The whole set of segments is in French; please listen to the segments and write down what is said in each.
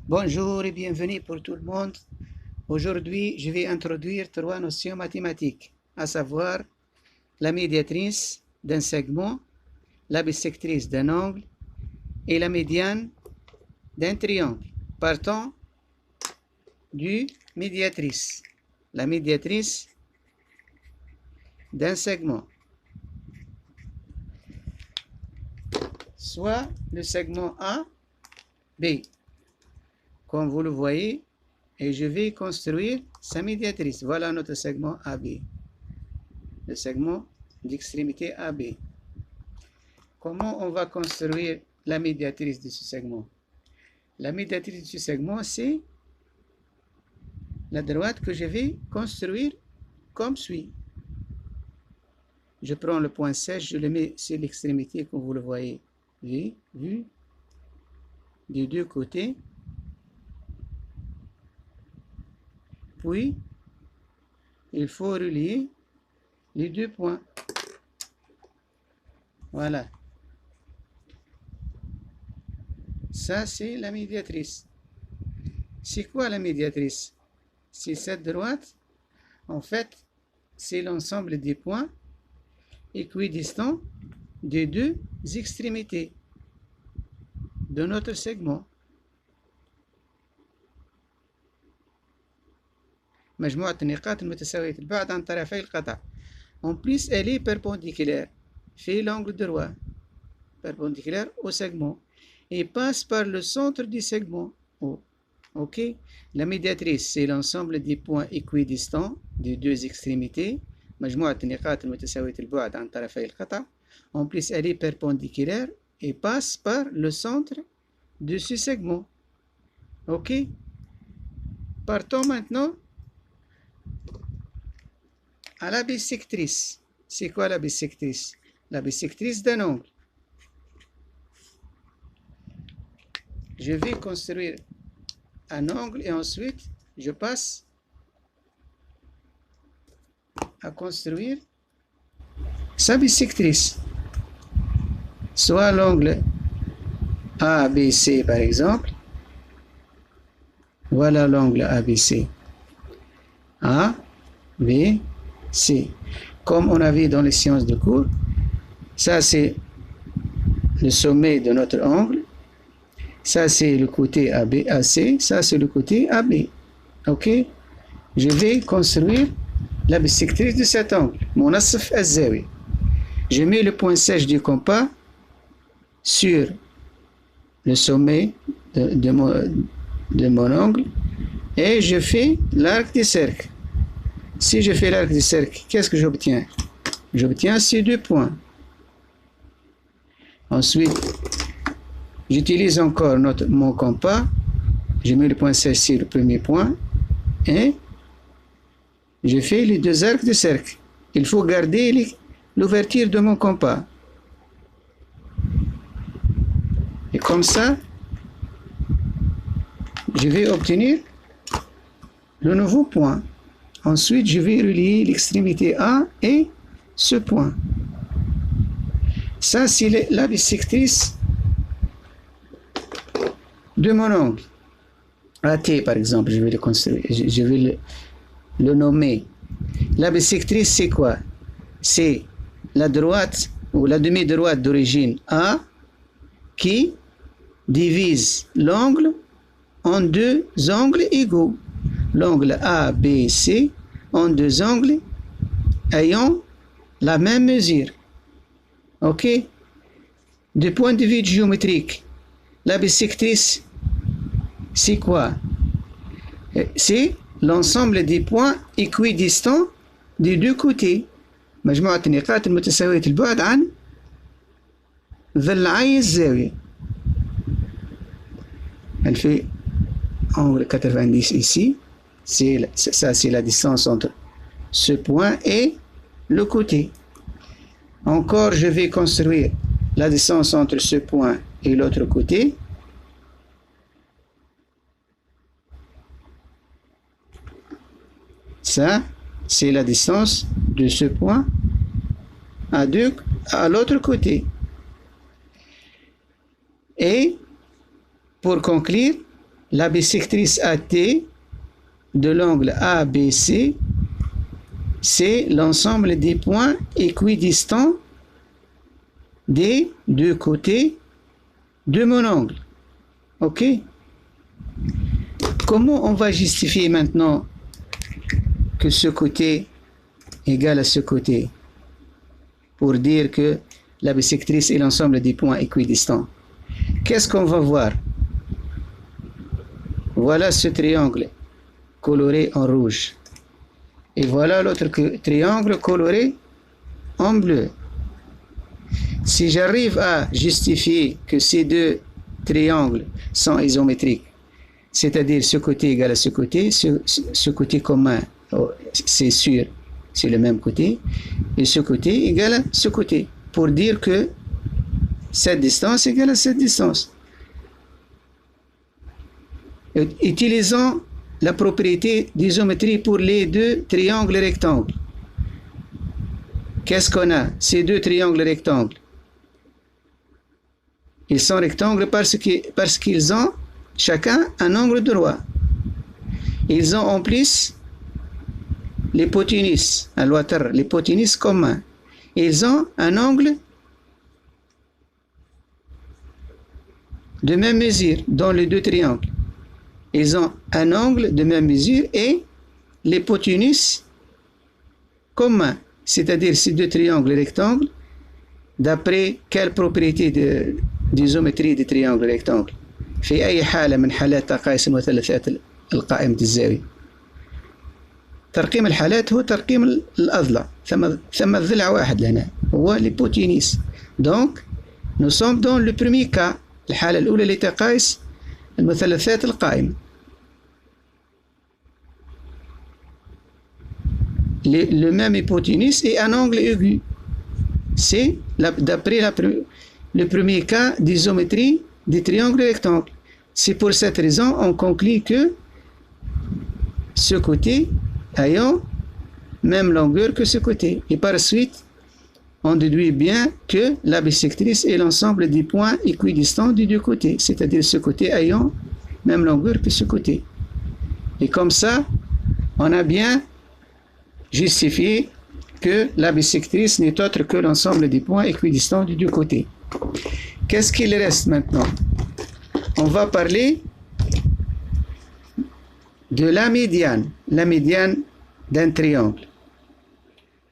Bonjour et bienvenue pour tout le monde. Aujourd'hui, je vais introduire trois notions mathématiques, à savoir la médiatrice d'un segment, la bissectrice d'un angle et la médiane d'un triangle. Partons du médiatrice. La médiatrice d'un segment, soit le segment A, B, comme vous le voyez, et je vais construire sa médiatrice. Voilà notre segment AB, le segment d'extrémité AB. Comment on va construire la médiatrice de ce segment? La médiatrice de ce segment, c'est la droite que je vais construire comme suit. Je prends le point sèche, je le mets sur l'extrémité comme vous le voyez, vu des deux côtés. Puis, il faut relier les deux points. Voilà. Ça, c'est la médiatrice. C'est quoi la médiatrice? C'est cette droite. En fait, c'est l'ensemble des points équidistants des deux extrémités de notre segment. مجموعة النقاط المتساوية البعد عن طرفي القطع. En plus, elle est perpendiculaire, fait l'angle droit, perpendiculaire au segment, et passe par le centre du segment. Ok? La médiatrice, c'est l'ensemble des points équidistants des deux extrémités. مجموعة النقاط المتساوية البعد عن طرفي القطع. En plus, elle est perpendiculaire et passe par le centre de ce segment. Ok? Partons maintenant à la bissectrice. C'est quoi la bissectrice? La bissectrice d'un angle. Je vais construire un angle et ensuite je passe à construire sa bissectrice. Soit l'angle ABC par exemple. Voilà l'angle ABC. A, B, C. Comme on a vu dans les sciences de cours, ça c'est le sommet de notre angle. Ça c'est le côté AC, ça c'est le côté AB. Ok? Je vais construire la bissectrice de cet angle. منصف الزاوية. Je mets le point sèche du compas sur le sommet de mon angle et je fais l'arc du cercle. Si je fais l'arc du cercle, qu'est-ce que j'obtiens? J'obtiens ces deux points. Ensuite, j'utilise encore mon compas. Je mets le point sèche sur le premier point et je fais les deux arcs de cercle. Il faut garder l'ouverture de mon compas. Et comme ça, je vais obtenir le nouveau point. Ensuite, je vais relier l'extrémité A et ce point. Ça, c'est la bissectrice de mon angle. AT, par exemple, je vais le construire. Je vais le nommer. La bissectrice, c'est quoi? C'est la droite ou la demi-droite d'origine A qui divise l'angle en deux angles égaux. L'angle ABC en deux angles ayant la même mesure. Ok? Du point de vue géométrique, la bissectrice, c'est quoi? C'est l'ensemble des points équidistants des deux côtés. مجموعة النقاط المتساوية البعد عن ضلعي الزاوية. Elle fait angle 90 ici. Ça, c'est la distance entre ce point et le côté. Encore, je vais construire la distance entre ce point et l'autre côté. Ça, c'est la distance de ce point à l'autre côté. Et pour conclure, la bisectrice AT de l'angle ABC, c'est l'ensemble des points équidistants des deux côtés de mon angle. Ok? Comment on va justifier maintenant que ce côté égale à ce côté pour dire que la bisectrice est l'ensemble des points équidistants? Qu'est-ce qu'on va voir? Voilà ce triangle coloré en rouge. Et voilà l'autre triangle coloré en bleu. Si j'arrive à justifier que ces deux triangles sont isométriques, c'est-à-dire ce côté égale à ce côté commun, c'est sûr, c'est le même côté, et ce côté égale à ce côté, pour dire que cette distance égale à cette distance. Utilisons la propriété d'isométrie pour les deux triangles rectangles. Qu'est-ce qu'on a? Ces deux triangles rectangles. Ils sont rectangles parce qu'ils ont chacun un angle droit. Ils ont en plus l'hypoténuse, l'hypoténuse commun. Ils ont un angle de même mesure dans les deux triangles. Ils ont un angle de même mesure et l'hypoténuse commun. C'est-à-dire ces deux triangles rectangles, d'après quelle propriété d'isométrie des triangles rectangles? في أي حالة من حالات تقايس المثلثات القائمة الزاوية. ترقيم الحالات هو ترقيم الأضلاع. ثم الضلع واحد لهنا هو l'hypoténuse. Donc nous sommes dans le premier cas. الحالة الأولى لتقايس المثلثات القائمة. Le même hypoténuse et un angle aigu. C'est d'après le premier cas d'isométrie des triangles rectangles. C'est pour cette raison on conclut que ce côté ayant même longueur que ce côté. Et par suite, on déduit bien que la bisectrice est l'ensemble des points équidistants des deux côtés, c'est-à-dire ce côté ayant même longueur que ce côté. Et comme ça, on a bien justifié que la bisectrice n'est autre que l'ensemble des points équidistants des deux côtés. Qu'est-ce qu'il reste maintenant? On va parler de la médiane d'un triangle.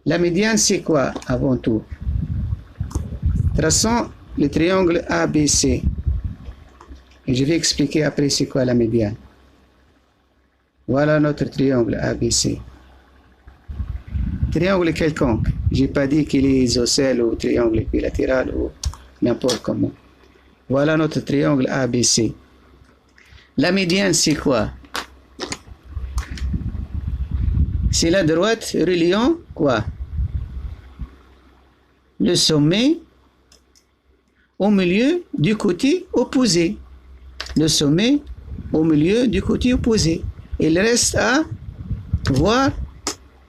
La médiane, c'est quoi avant tout? Traçons le triangle ABC. Et je vais expliquer après c'est quoi la médiane. Voilà notre triangle ABC. Triangle quelconque. Je n'ai pas dit qu'il est isocèle ou triangle équilatéral ou n'importe comment. Voilà notre triangle ABC. La médiane, c'est quoi? C'est la droite reliant quoi? Le sommet au milieu du côté opposé. Le sommet au milieu du côté opposé. Il reste à voir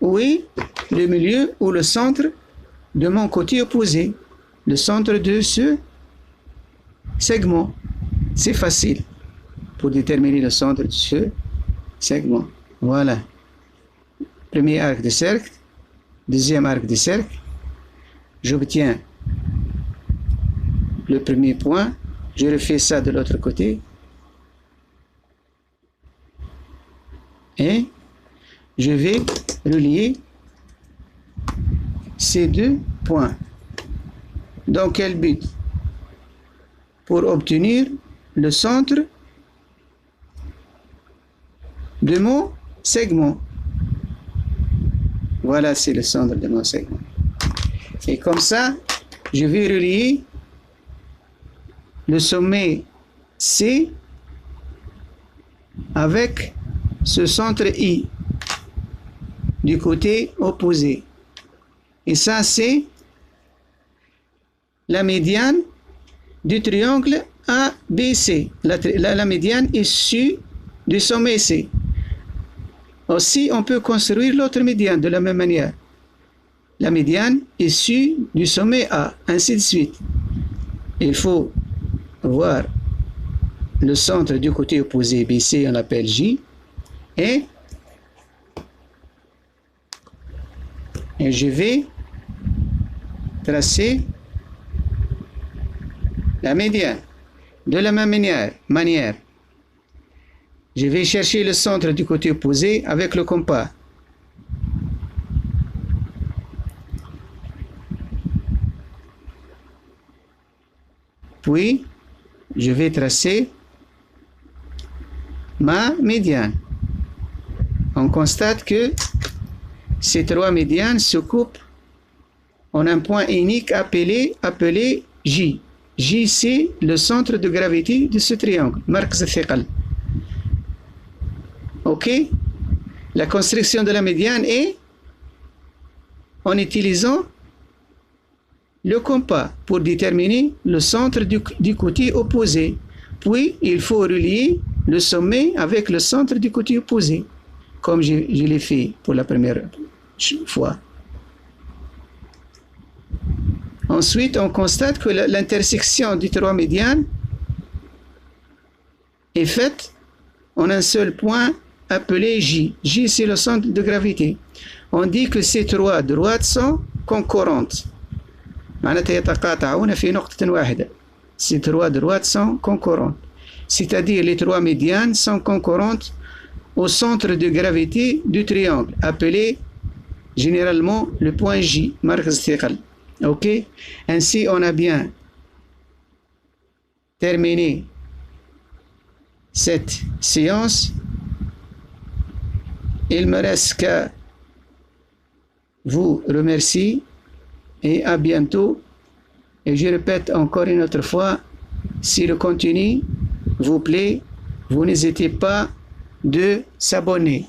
où est le milieu ou le centre de mon côté opposé. Le centre de ce segment. C'est facile pour déterminer le centre de ce segment. Voilà. Premier arc de cercle, deuxième arc de cercle, j'obtiens le premier point, je refais ça de l'autre côté, et je vais relier ces deux points. Dans quel but? Pour obtenir le centre de mon segment. Voilà, c'est le centre de mon segment. Et comme ça, je vais relier le sommet C avec ce centre I du côté opposé. Et ça, c'est la médiane du triangle ABC. La médiane issue du sommet C. Aussi, on peut construire l'autre médiane de la même manière. La médiane issue du sommet A, ainsi de suite. Il faut voir le centre du côté opposé BC, on l'appelle J, et je vais tracer la médiane. De la même manière, je vais chercher le centre du côté opposé avec le compas. Puis, je vais tracer ma médiane. On constate que ces trois médianes se coupent en un point unique appelé J. J, c'est le centre de gravité de ce triangle. Markaz al-Thiqal. Ok? La construction de la médiane est en utilisant le compas pour déterminer le centre du côté opposé. Puis, il faut relier le sommet avec le centre du côté opposé, comme je l'ai fait pour la première fois. Ensuite, on constate que l'intersection des trois médianes est faite en un seul point appelé J. J, c'est le centre de gravité. On dit que ces trois droites sont concurrentes. Ces trois droites sont concurrentes. C'est-à-dire les trois médianes sont concurrentes au centre de gravité du triangle, appelé généralement le point J, Markaz al-Thiqal. Ok? Ainsi, on a bien terminé cette séance. Il me reste qu'à vous remercier et à bientôt. Et je répète encore une autre fois, si le contenu vous plaît, vous n'hésitez pas de s'abonner.